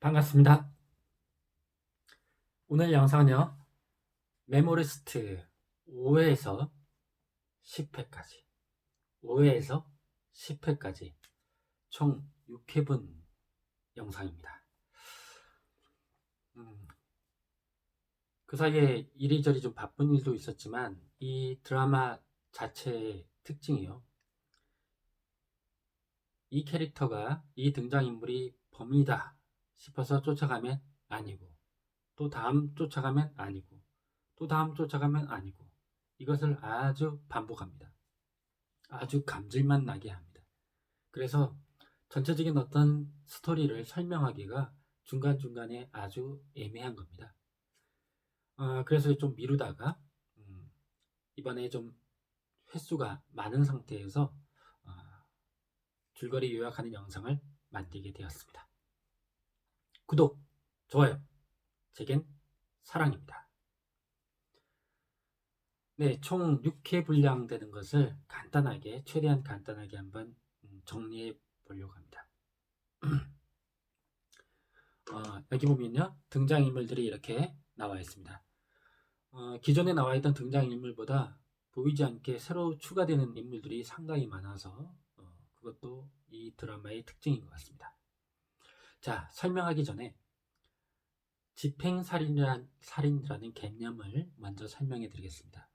반갑습니다. 오늘 영상은요, 메모리스트 5회에서 10회까지, 5회에서 10회까지 총 6회분 영상입니다. 그 사이에 이리저리 좀 바쁜 일도 있었지만, 이 드라마 자체의 특징이요. 이 캐릭터가, 이 등장인물이 범인이다 싶어서 쫓아가면 아니고, 또 다음 쫓아가면 아니고, 또 다음 쫓아가면 아니고, 이것을 아주 반복합니다. 아주 감질만 나게 합니다. 그래서 전체적인 어떤 스토리를 설명하기가 중간중간에 아주 애매한 겁니다. 그래서 좀 미루다가 이번에 좀 횟수가 많은 상태에서 어, 줄거리 요약하는 영상을 만들게 되었습니다. 구독, 좋아요, 제겐 사랑입니다. 네, 총 6회 분량되는 것을 간단하게, 최대한 간단하게 한번 정리해 보려고 합니다. 여기 보면요, 등장인물들이 이렇게 나와 있습니다. 기존에 나와 있던 등장인물보다 보이지 않게 새로 추가되는 인물들이 상당히 많아서 그것도 이 드라마의 특징인 것 같습니다. 자, 설명하기 전에 집행살인이라는 개념을 먼저 설명해 드리겠습니다.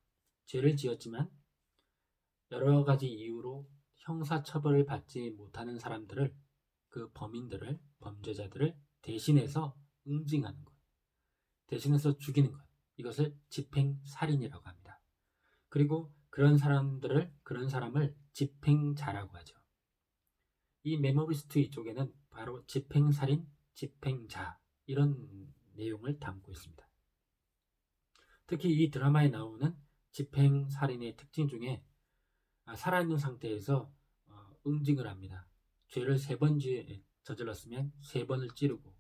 죄를 지었지만 여러 가지 이유로 형사처벌을 받지 못하는 사람들을, 그 범인들을, 범죄자들을 대신해서 응징하는 것, 대신해서 죽이는 것, 이것을 집행살인이라고 합니다. 그리고 그런 사람을 집행자라고 하죠. 이 메모리스트 이쪽에는 바로 집행살인, 집행자, 이런 내용을 담고 있습니다. 특히 이 드라마에 나오는 집행살인의 특징 중에 살아있는 상태에서 응징을 합니다. 죄를 3번 저질렀으면 3번을 찌르고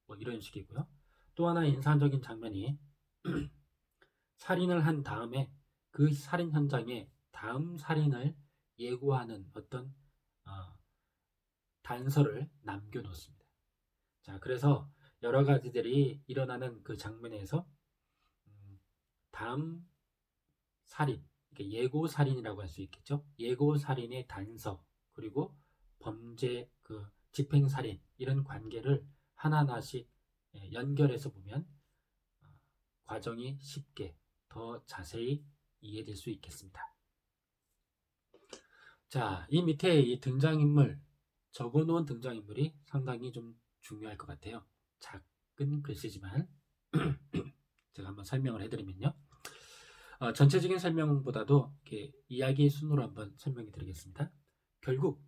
뭐 이런 식이고요. 또 하나 인상적인 장면이 살인을 한 다음에 그 살인 현장에 다음 살인을 예고하는 어떤 단서를 남겨놓습니다. 자, 그래서 여러 가지들이 일어나는 그 장면에서 다음 살인, 예고 살인이라고 할 수 있겠죠. 예고 살인의 단서, 그리고 범죄, 그 집행 살인, 이런 관계를 하나하나씩 연결해서 보면 과정이 쉽게 더 자세히 이해될 수 있겠습니다. 자, 이 밑에 이 등장인물, 적어놓은 등장인물이 상당히 좀 중요할 것 같아요. 작은 글씨지만 제가 한번 설명을 해드리면요. 전체적인 설명보다도 이렇게 이야기 순으로 한번 설명해 드리겠습니다. 결국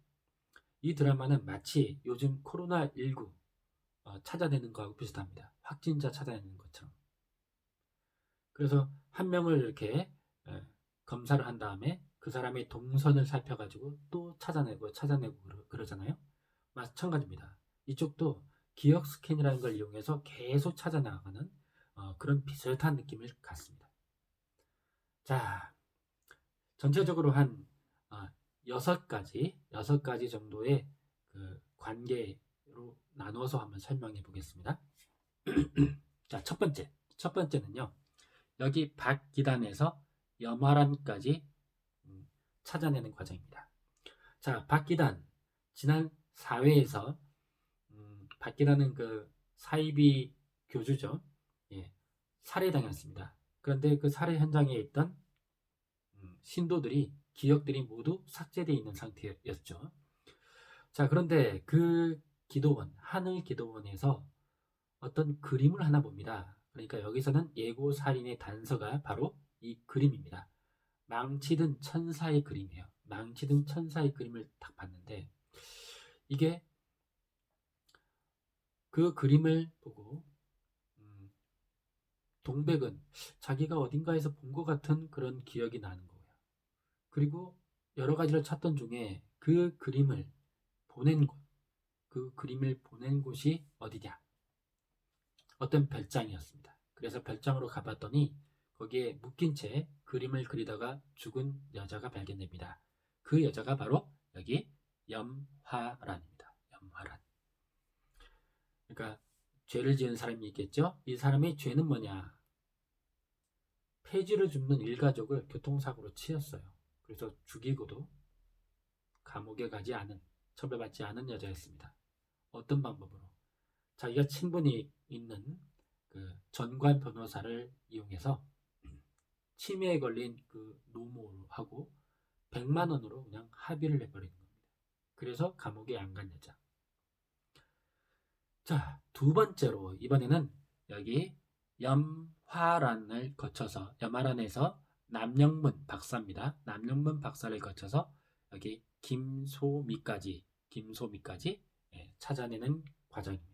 이 드라마는 마치 요즘 코로나19 찾아내는 거하고 비슷합니다. 확진자 찾아내는 것처럼. 그래서 한 명을 이렇게 검사를 한 다음에 그 사람의 동선을 살펴가지고 또 찾아내고 그러잖아요. 마찬가지입니다. 이쪽도 기억 스캔이라는 걸 이용해서 계속 찾아나가는 그런 비슷한 느낌을 갖습니다. 자, 전체적으로 한 6가지 정도의 그 관계로 나눠서 한번 설명해 보겠습니다. 자, 첫 번째는요. 여기 박기단에서 염화란까지 찾아내는 과정입니다. 자, 박기단 지난 4회에서 박기단은 그 사이비 교주죠. 예, 살해당했습니다. 그런데 그 살해 현장에 있던 신도들이 기억들이 모두 삭제되어 있는 상태였죠. 자, 그런데 그 기도원, 하늘 기도원에서 어떤 그림을 하나 봅니다. 그러니까 여기서는 예고 살인의 단서가 바로 이 그림입니다. 망치든 천사의 그림이에요. 망치든 천사의 그림을 딱 봤는데 이게 그 그림을 보고 동백은 자기가 어딘가에서 본 것 같은 그런 기억이 나는 거예요. 그리고 여러 가지를 찾던 중에 그 그림을 보낸 곳, 그 그림을 보낸 곳이 어디냐? 어떤 별장이었습니다. 그래서 별장으로 가봤더니 거기에 묶인 채 그림을 그리다가 죽은 여자가 발견됩니다. 그 여자가 바로 여기 염화란입니다. 염화란. 그러니까 죄를 지은 사람이 있겠죠. 이 사람의 죄는 뭐냐? 폐지를 줍는 일가족을 교통사고로 치였어요. 그래서 죽이고도 감옥에 가지 않은, 처벌받지 않은 여자였습니다. 어떤 방법으로? 자기가 친분이 있는 그 전관 변호사를 이용해서 치매에 걸린 그 노모하고 100만 원으로 그냥 합의를 해버리는 겁니다. 그래서 감옥에 안 간 여자. 자, 두 번째로 이번에는 여기 염화란을 거쳐서 염화란에서 남영문 박사입니다. 남영문 박사를 거쳐서 여기 김소미까지 찾아내는 과정입니다.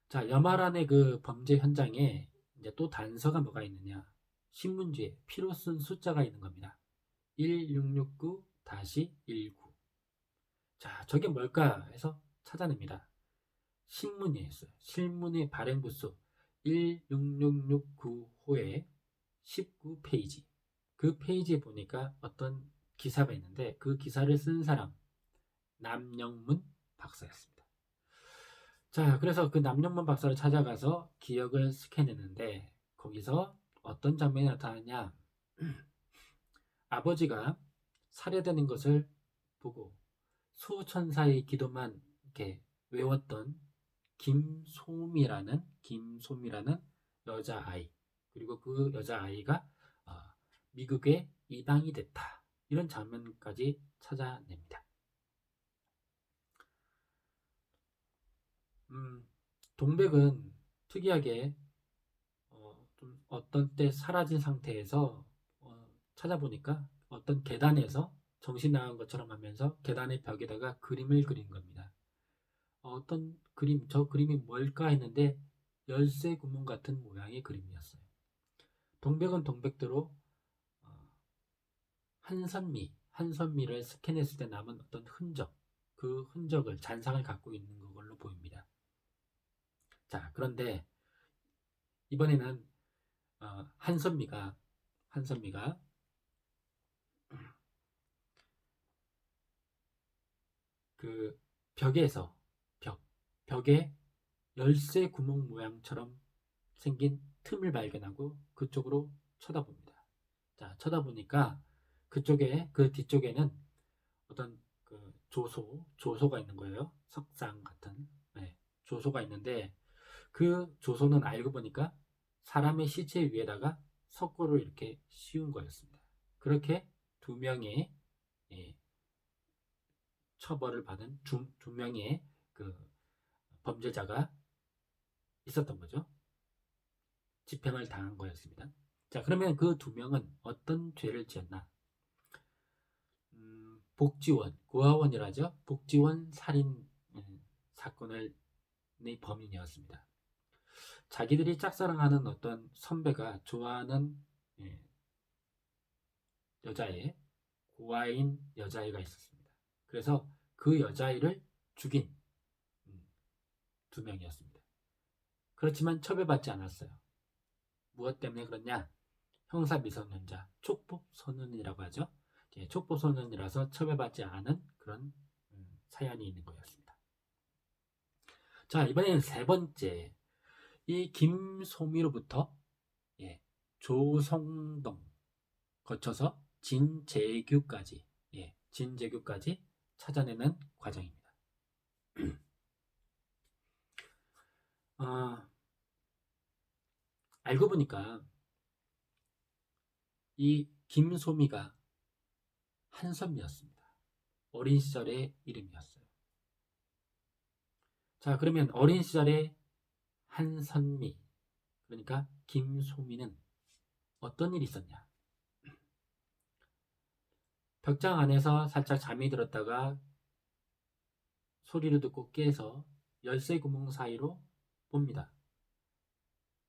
자, 염화란의 그 범죄 현장에 이제 또 단서가 뭐가 있느냐? 신문지에 피로 쓴 숫자가 있는 겁니다. 1669-19. 자, 저게 뭘까 해서 찾아냅니다. 신문이었어요. 신문의 발행 부수 16669호에 19페이지. 그 페이지에 보니까 어떤 기사가 있는데 그 기사를 쓴 사람 남영문 박사였습니다. 자, 그래서 그 남영문 박사를 찾아가서 기억을 스캔했는데 거기서 어떤 장면이 나타나냐? 아버지가 살해되는 것을 보고 수천사의 기도만 이렇게 외웠던 김소미라는 여자아이, 그리고 그 여자아이가 미국에 이방이 됐다, 이런 장면까지 찾아냅니다. 동백은 특이하게 좀 어떤 때 사라진 상태에서 찾아보니까 어떤 계단에서 정신 나간 것처럼 하면서 계단의 벽에다가 그림을 그린 겁니다. 어떤 그림, 저 그림이 뭘까 했는데 열쇠 구멍 같은 모양의 그림이었어요. 동백은 동백대로 한선미를 스캔했을 때 남은 어떤 흔적, 그 흔적을, 잔상을 갖고 있는 걸로 보입니다. 자, 그런데 이번에는 한선미가 그 벽에 열쇠 구멍 모양처럼 생긴 틈을 발견하고 그쪽으로 쳐다봅니다. 자, 쳐다보니까 그쪽에, 그 뒤쪽에는 어떤 그 조소가 있는 거예요. 석상 같은 조소가 있는데 그 조소는 알고 보니까 사람의 시체 위에다가 석고를 이렇게 씌운 거였습니다. 그렇게 두 명의 처벌을 받은 두 명의 그 범죄자가 있었던 거죠. 집행을 당한 거였습니다. 자, 그러면 그 두 명은 어떤 죄를 지었나? 고아원이라죠. 복지원 살인 사건의 범인이었습니다. 자기들이 짝사랑하는 어떤 선배가 좋아하는 고아인 여자애가 있었습니다. 그래서 그 여자아이를 죽인 두 명이었습니다. 그렇지만 처벌받지 않았어요. 무엇 때문에 그러냐? 형사 미성년자, 촉법소년이라고 하죠. 촉법소년이라서 처벌받지 않은 그런 사연이 있는 거였습니다. 자, 이번에는 세 번째, 이 김소미로부터 조성동 거쳐서 진재규까지 찾아내는 과정입니다. 알고 보니까 이 김소미가 한선미였습니다. 어린 시절의 이름이었어요. 자, 그러면 어린 시절의 한선미, 그러니까 김소미는 어떤 일이 있었냐? 벽장 안에서 살짝 잠이 들었다가 소리를 듣고 깨서 열쇠 구멍 사이로 봅니다.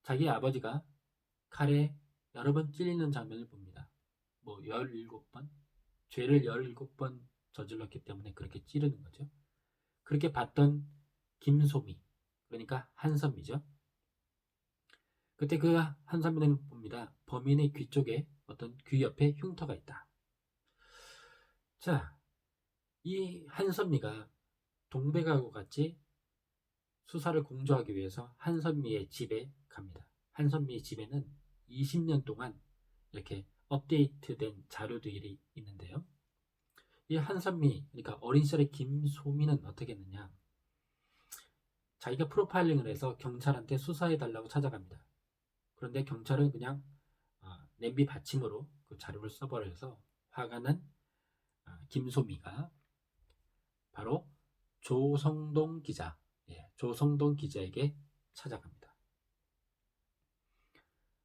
자기 아버지가 칼에 여러 번 찔리는 장면을 봅니다. 17번? 죄를 17번 저질렀기 때문에 그렇게 찌르는 거죠. 그렇게 봤던 김소미, 그러니까 한선미죠. 그때 그 한선미는 봅니다. 범인의 귀 쪽에 어떤 귀 옆에 흉터가 있다. 자, 이 한선미가 동백하고 같이 수사를 공조하기 위해서 한선미의 집에 갑니다. 한선미의 집에는 20년 동안 이렇게 업데이트된 자료들이 있는데요. 이 한선미, 그러니까 어린 시절의 김소미는 어떻게 했느냐? 자기가 프로파일링을 해서 경찰한테 수사해달라고 찾아갑니다. 그런데 경찰은 그냥 냄비 받침으로 그 자료를 써버려서 화가 난 김소미가 바로 조성동 기자, 조성동 기자에게 찾아갑니다.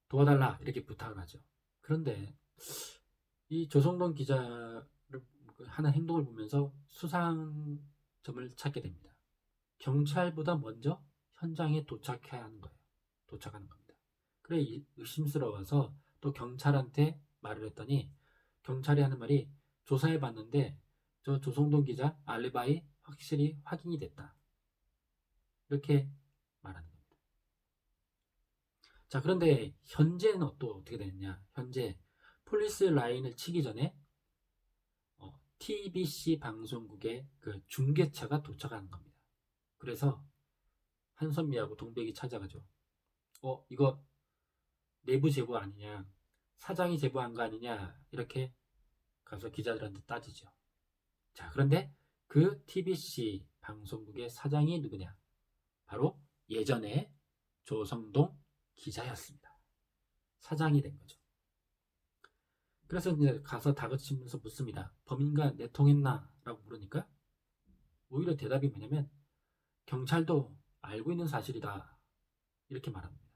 도와달라 이렇게 부탁을 하죠. 그런데 이 조성동 기자를 하는 행동을 보면서 수상한 점을 찾게 됩니다. 경찰보다 먼저 현장에 도착하는 겁니다. 그래 의심스러워서 또 경찰한테 말을 했더니 경찰이 하는 말이 조사해 봤는데 저 조성동 기자 알리바이 확실히 확인이 됐다. 이렇게 말하는 겁니다. 자, 그런데 현재는 또 어떻게 됐냐? 현재 폴리스 라인을 치기 전에 TBC 방송국의 그 중계차가 도착하는 겁니다. 그래서 한선미하고 동백이 찾아가죠. 이거 내부 제보 아니냐? 사장이 제보한 거 아니냐? 이렇게 가서 기자들한테 따지죠. 자, 그런데 그 TBC 방송국의 사장이 누구냐? 바로 예전에 조성동 기자였습니다. 사장이 된 거죠. 그래서 이제 가서 다그치면서 묻습니다. 범인과 내통했나? 라고 물으니까 오히려 대답이 뭐냐면 경찰도 알고 있는 사실이다. 이렇게 말합니다.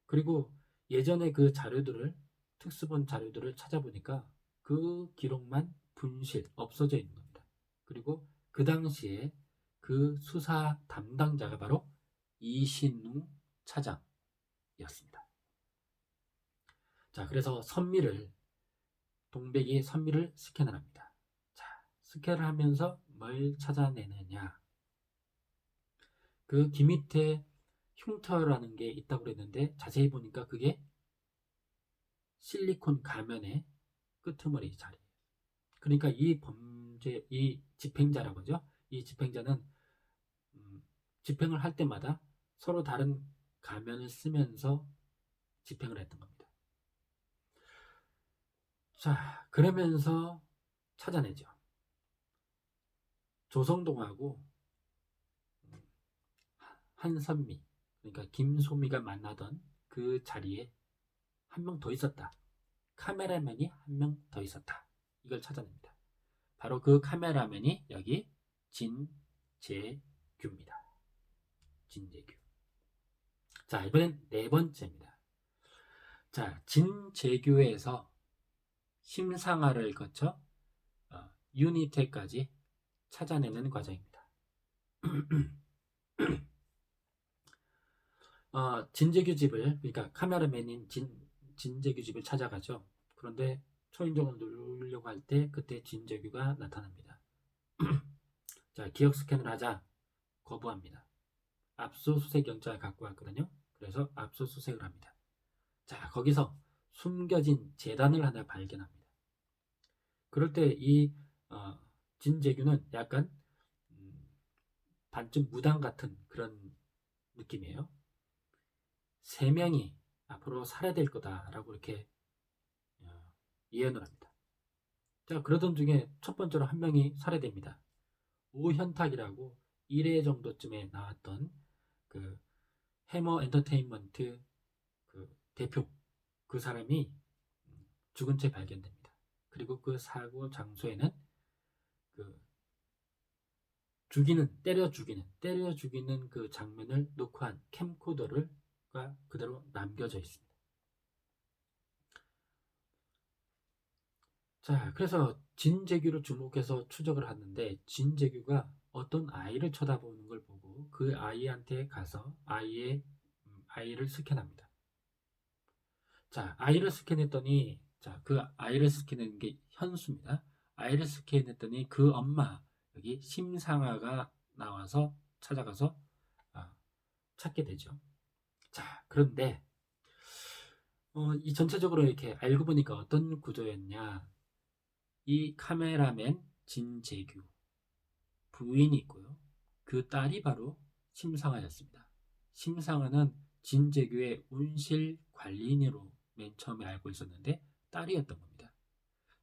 그리고 예전에 그 자료들을 특수본 자료들을 찾아보니까 그 기록만 분실, 없어져 있는 겁니다. 그리고 그 당시에 그 수사 담당자가 바로 이신웅 차장이었습니다. 자, 그래서 동백이 선미를 스캔을 합니다. 자, 스캔을 하면서 뭘 찾아내느냐? 그 귀밑에 흉터라는 게 있다고 그랬는데 자세히 보니까 그게 실리콘 가면의 끄트머리 자리. 그러니까 이 집행자라고 하죠. 이 집행자는 집행을 할 때마다 서로 다른 가면을 쓰면서 집행을 했던 겁니다. 자, 그러면서 찾아내죠. 조성동하고 한선미, 그러니까 김소미가 만나던 그 자리에 한 명 더 있었다. 카메라맨이 한 명 더 있었다. 이걸 찾아냅니다. 바로 그 카메라맨이 여기 진재규입니다. 진재규. 자, 이번엔 네 번째입니다. 자, 진재규에서 심상화를 거쳐 유니테까지 찾아내는 과정입니다. 진재규 집을, 그러니까 카메라맨인 진재규 집을 찾아가죠. 그런데 초인종을 누르려고 할 때 그때 진재규가 나타납니다. 자, 기억 스캔을 하자 거부합니다. 압수수색 영장을 갖고 왔거든요. 그래서 압수수색을 합니다. 자, 거기서 숨겨진 재단을 하나 발견합니다. 그럴 때 이 진재규는 약간 반쯤 무당 같은 그런 느낌이에요. 3명이 앞으로 살해될 거다라고 이렇게 예언을 합니다. 자, 그러던 중에 첫 번째로 한 명이 살해됩니다. 오현탁이라고 1회 정도쯤에 나왔던 그 해머 엔터테인먼트 그 대표, 그 사람이 죽은 채 발견됩니다. 그리고 그 사고 장소에는 그 때려 죽이는 그 장면을 녹화한 캠코더가 그대로 남겨져 있습니다. 자, 그래서 진재규를 주목해서 추적을 하는데 진재규가 어떤 아이를 쳐다보는 걸 보고 그 아이한테 가서 아이를 스캔합니다. 자, 아이를 스캔했더니 그 아이를 스캔한 게 현수입니다. 아이를 스캔했더니 그 엄마 여기 심상아가 나와서 찾아가서 찾게 되죠. 자, 그런데 이 전체적으로 이렇게 알고 보니까 어떤 구조였냐? 이 카메라맨 진재규 부인이 있고요. 그 딸이 바로 심상아였습니다. 심상아는 진재규의 운실 관리인으로 맨 처음에 알고 있었는데 딸이었던 겁니다.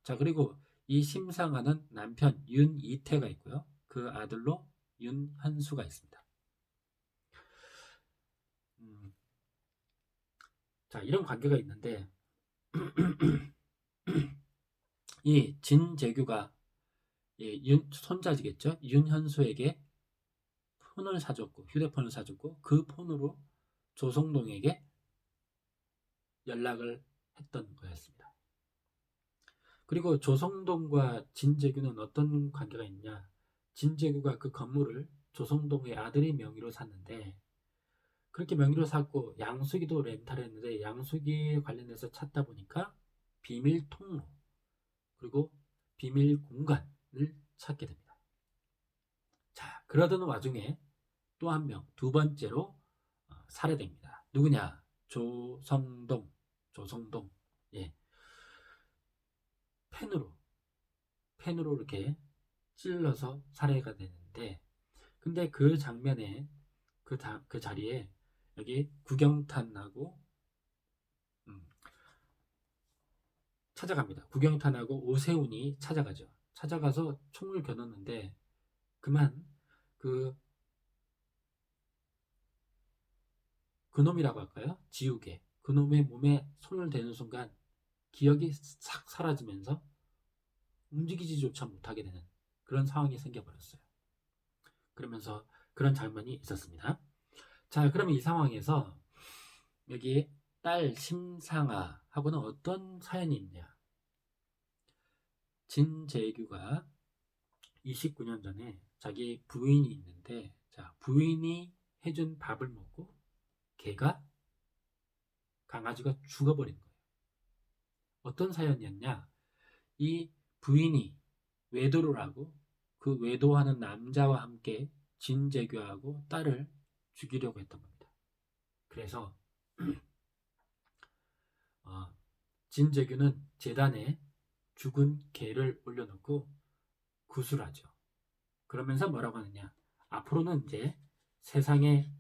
자, 그리고 이 심상아는 남편 윤이태가 있고요. 그 아들로 윤현수가 있습니다. 자, 이런 관계가 있는데 이 진재규가 손자지겠죠? 윤현수에게 폰을 사줬고 휴대폰을 사줬고 그 폰으로 조성동에게 연락을 했던 거였습니다. 그리고 조성동과 진재규는 어떤 관계가 있냐? 진재규가 그 건물을 조성동의 아들의 명의로 샀는데 그렇게 명의로 샀고 양수기도 렌탈했는데 양수기에 관련해서 찾다 보니까 비밀 통로 그리고 비밀 공간을 찾게 됩니다. 자, 그러던 와중에 또 한 명, 두 번째로 살해됩니다. 누구냐? 조성동. 예. 펜으로 이렇게 찔러서 살해가 되는데, 근데 그 장면에 그 자리에 여기 구경탄하고 찾아갑니다. 구경탄하고 오세훈이 찾아가죠. 찾아가서 총을 겨눴는데 그만 그놈이라고 할까요? 지우개. 그놈의 몸에 손을 대는 순간 기억이 싹 사라지면서 움직이지조차 못하게 되는 그런 상황이 생겨버렸어요. 그러면서 그런 장면이 있었습니다. 자, 그러면 이 상황에서 여기 딸 심상아하고는 어떤 사연이 있냐? 진재규가 29년 전에 자기 부인이 있는데, 자, 부인이 해준 밥을 먹고 걔가 강아지가 죽어버린 거예요. 어떤 사연이었냐? 이 부인이 외도를 하고 그 외도하는 남자와 함께 진재규하고 딸을 죽이려고 했던 겁니다. 그래서 진재규는 재단에 죽은 개를 올려놓고 구술하죠. 그러면서 뭐라고 하느냐? 앞으로는 이제 세상의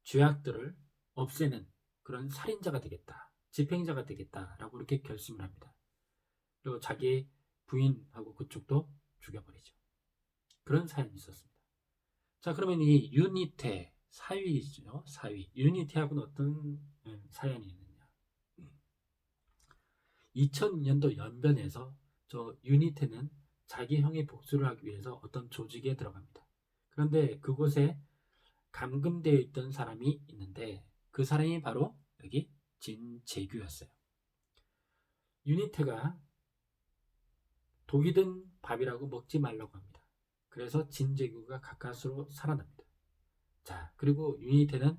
죄악들을 없애는 그런 살인자가 되겠다, 집행자가 되겠다라고 이렇게 결심을 합니다. 그리고 자기 부인하고 그쪽도 죽여버리죠. 그런 사연이 있었습니다. 자, 그러면 이 윤희태 사위죠. 사위. 윤희태하고는 어떤 사연이 있느냐? 2002년도 연변에서 저 윤희태는 자기 형의 복수를 하기 위해서 어떤 조직에 들어갑니다. 그런데 그곳에 감금되어 있던 사람이 있는데 그 사람이 바로 여기 진재규였어요. 윤희태가 독이 든 밥이라고 먹지 말라고 합니다. 그래서 진재규가 가까스로 살아납니다. 자, 그리고 윤희태는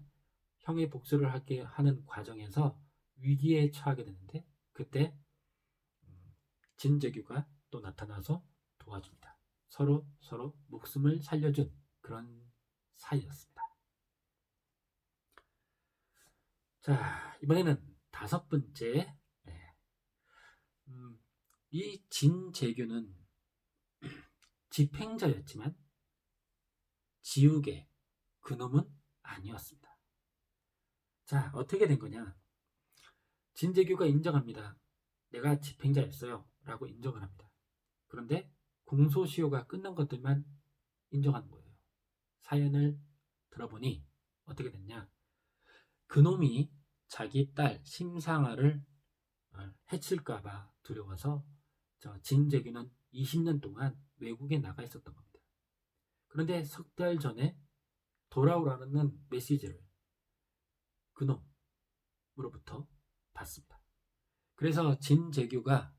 형의 복수를 하게 하는 과정에서 위기에 처하게 되는데 그때 진재규가 또 나타나서 도와줍니다. 서로 목숨을 살려준 그런 사이였습니다. 자, 이번에는 다섯 번째. 이 진재규는 집행자였지만 지우개 그놈은 아니었습니다. 자, 어떻게 된 거냐? 진재규가 인정합니다. 내가 집행자였어요 라고 인정을 합니다. 그런데 공소시효가 끝난 것들만 인정하는 거예요. 사연을 들어보니 어떻게 됐냐? 그놈이 자기 딸 심상아를 해칠까봐 두려워서 진재규는 20년 동안 외국에 나가 있었던 겁니다. 그런데 석 달 전에 돌아오라는 메시지를 그놈으로부터 받습니다. 그래서 진재규가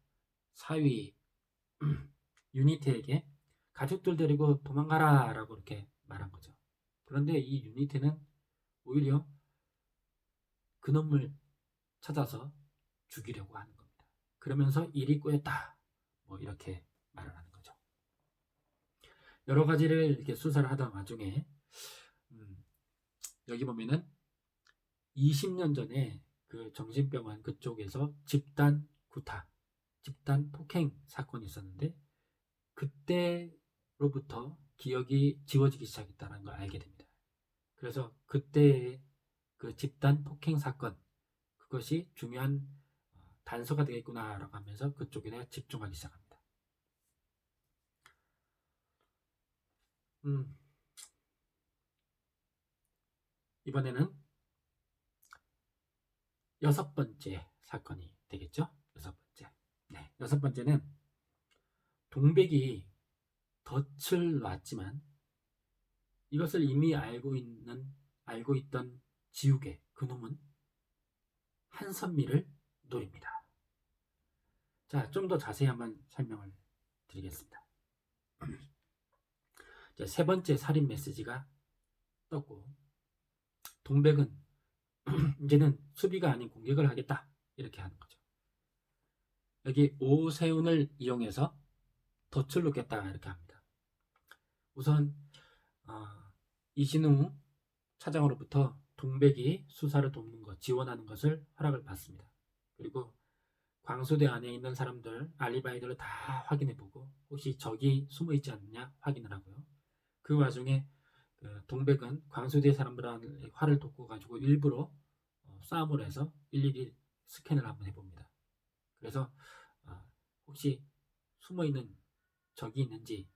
사위 유니티에게 가족들 데리고 도망가라 라고 이렇게 말한 거죠. 그런데 이 유니티는 오히려 그놈을 찾아서 죽이려고 하는 겁니다. 그러면서 일이 꼬였다 뭐 이렇게 말을 하는 거죠. 여러 가지를 이렇게 수사를 하던 와중에 여기 보면은 20년 전에 그 정신병원 그쪽에서 집단 구타, 집단 폭행 사건이 있었는데 그때로부터 기억이 지워지기 시작했다는 걸 알게 됩니다. 그래서 그때의 그 집단 폭행 사건, 그것이 중요한 단서가 되겠구나라고 하면서 그쪽에 집중하기 시작합니다. 이번에는 6번째 사건이 되겠죠? 6번째. 네, 6번째는 동백이 덫을 놨지만 이것을 이미 알고 있던 지우개, 그놈은 한선미를 노립니다. 자, 좀 더 자세히 한번 설명을 드리겠습니다. 자, 세 번째 살인 메시지가 떴고, 동백은 이제는 수비가 아닌 공격을 하겠다, 이렇게 하는 거죠. 여기 오세훈을 이용해서 덫을 놓겠다, 이렇게 합니다. 우선 이신웅 차장으로부터 동백이 수사를 돕는 것, 지원하는 것을 허락을 받습니다. 그리고 광수대 안에 있는 사람들 알리바이들을 다 확인해보고 혹시 적이 숨어있지 않느냐 확인을 하고요. 그 와중에 동백은 광수대 사람들한테 화를 돋고 가지고 일부러 싸움을 해서 일일이 스캔을 한번 해봅니다. 그래서 혹시 숨어있는 적이 있는지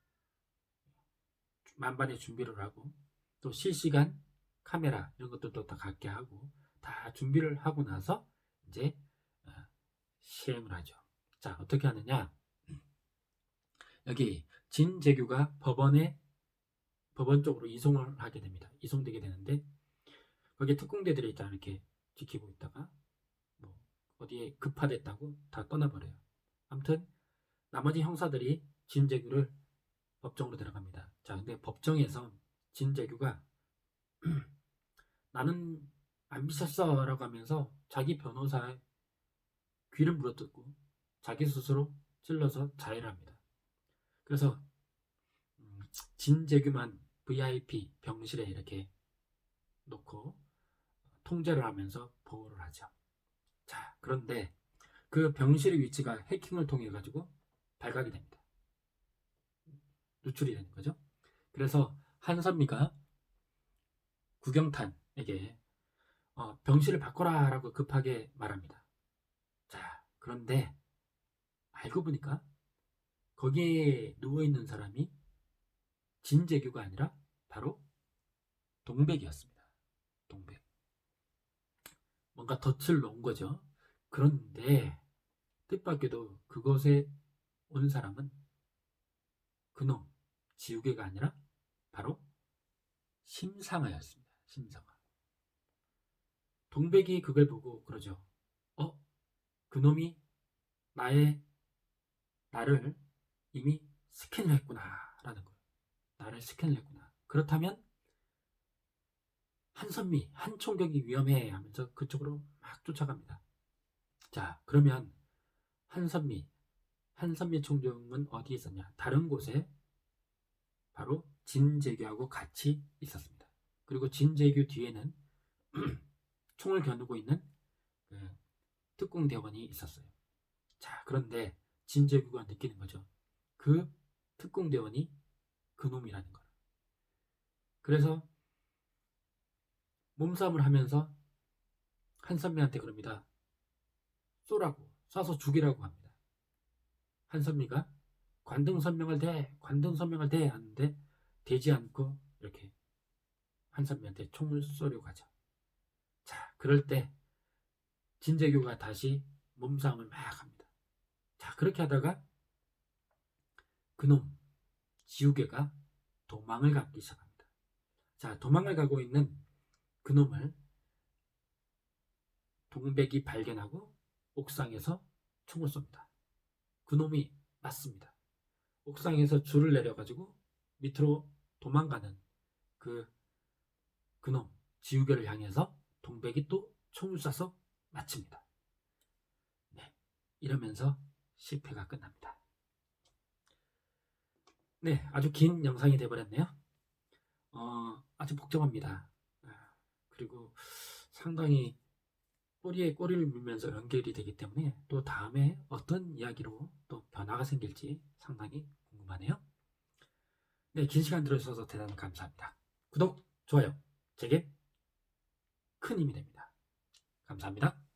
만반의 준비를 하고, 또 실시간 카메라 이런 것들도 다 갖게 하고 다 준비를 하고 나서 이제 시행을 하죠. 자, 어떻게 하느냐? 여기 진재규가 법원 쪽으로 이송을 하게 됩니다. 이송되게 되는데 거기에 특공대들이 일단 이렇게 지키고 있다가 뭐 어디에 급파됐다고 다 떠나버려요. 아무튼 나머지 형사들이 진재규를 법정으로 들어갑니다. 자, 근데 법정에서 진재규가 나는 안 미쳤어 라고 하면서 자기 변호사의 귀를 물어뜯고 자기 스스로 찔러서 자해를 합니다. 그래서 진재규만 VIP 병실에 이렇게 놓고 통제를 하면서 보호를 하죠. 자, 그런데 그 병실의 위치가 해킹을 통해 가지고 발각이 됩니다. 누출이 되는 거죠. 그래서 한선미가 구경탄에게 병실을 바꿔라 라고 급하게 말합니다. 자, 그런데 알고 보니까 거기에 누워있는 사람이 진재규가 아니라 바로 동백이었습니다. 동백. 뭔가 덫을 놓은 거죠. 그런데 뜻밖에도 그곳에 온 사람은 그놈 지우개가 아니라 바로 심상아였습니다. 심상아. 동백이 그걸 보고 그러죠. 그놈이 나를 이미 스캔을 했구나 라는 거예요. 나를 스캔을 했구나. 그렇다면 한선미, 한총격이 위험해 하면서 그쪽으로 막 쫓아갑니다. 자, 그러면 한선미 총경은 어디에 있었냐? 다른 곳에 바로 진재규하고 같이 있었습니다. 그리고 진재규 뒤에는 총을 겨누고 있는 특공대원이 있었어요. 자, 그런데 진재규가 느끼는 거죠. 그 특공대원이 그놈이라는 걸. 그래서 몸싸움을 하면서 한선미한테 그럽니다. 쏘라고, 쏴서 죽이라고 합니다. 한선미가 관등선명을 대 하는데 되지 않고 이렇게 한선미한테 총을 쏘려고 하죠. 자, 그럴 때 진재규가 다시 몸싸움을 막 합니다. 자, 그렇게 하다가 그놈 지우개가 도망을 가기 시작합니다. 자, 도망을 가고 있는 그놈을 동백이 발견하고 옥상에서 총을 쏩니다. 그놈이 맞습니다. 옥상에서 줄을 내려가지고 밑으로 도망가는 그놈 지우개를 향해서 동백이 또 총을 쏴서 맞춥니다. 네, 이러면서 실패가 끝납니다. 네, 아주 긴 영상이 되어버렸네요. 아주 복잡합니다. 그리고 상당히 꼬리에 꼬리를 물면서 연결이 되기 때문에 또 다음에 어떤 이야기로 또 변화가 생길지 상당히 궁금하네요. 네, 긴 시간 들어주셔서 대단히 감사합니다. 구독, 좋아요, 제게 큰 힘이 됩니다. 감사합니다.